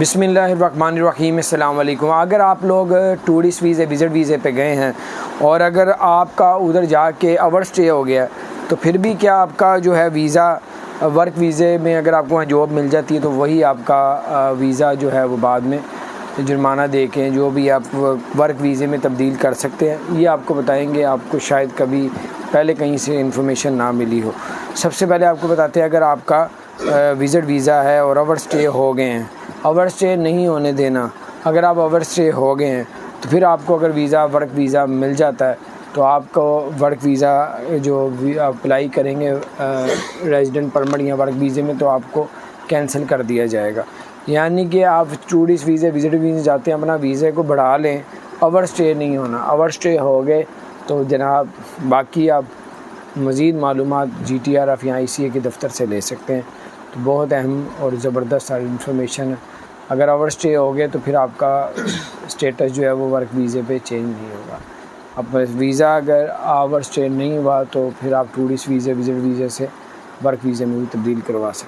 بسم اللہ الرحمن الرحیم، السلام علیکم۔ اگر آپ لوگ ٹورسٹ ویزے وزٹ ویزے پہ گئے ہیں اور اگر آپ کا ادھر جا کے اوور اسٹے ہو گیا تو پھر بھی کیا آپ کا جو ہے ویزا ورک ویزے میں اگر آپ کو وہاں جاب مل جاتی ہے تو وہی آپ کا ویزا جو ہے وہ بعد میں جرمانہ دے کے جو بھی آپ ورک ویزے میں تبدیل کر سکتے ہیں، یہ آپ کو بتائیں گے۔ آپ کو شاید کبھی پہلے کہیں سے انفارمیشن نہ ملی ہو۔ سب سے پہلے آپ کو بتاتے ہیں، اگر آپ کا وزٹ ویزا ہے اور اوور اسٹے ہو گئے ہیں، اوور اسٹے نہیں ہونے دینا۔ اگر آپ اوور اسٹے ہو گئے ہیں تو پھر آپ کو اگر ویزا ورک ویزا مل جاتا ہے تو آپ کو ورک ویزا جو اپلائی کریں گے ریزیڈنٹ پرمٹ یا ورک ویزے میں تو آپ کو کینسل کر دیا جائے گا۔ یعنی کہ آپ ٹورسٹ ویزے وزٹ ویزے جاتے ہیں، اپنا ویزے کو بڑھا لیں، اوور اسٹے نہیں ہونا۔ اوور اسٹے ہو گئے تو جناب باقی آپ مزید معلومات GTRF یا ICA کے دفتر سے لے سکتے ہیں۔ تو بہت اہم اور زبردست ساری انفارمیشن ہے۔ اگر اوور اسٹے ہو گئے تو پھر آپ کا اسٹیٹس جو ہے وہ ورک ویزے پہ چینج نہیں ہوگا۔ اب ویزا اگر اوور اسٹے نہیں ہوا تو پھر آپ ٹورسٹ ویزے وزٹ ویزے سے ورک ویزے میں بھی تبدیل کروا سکتے ہیں۔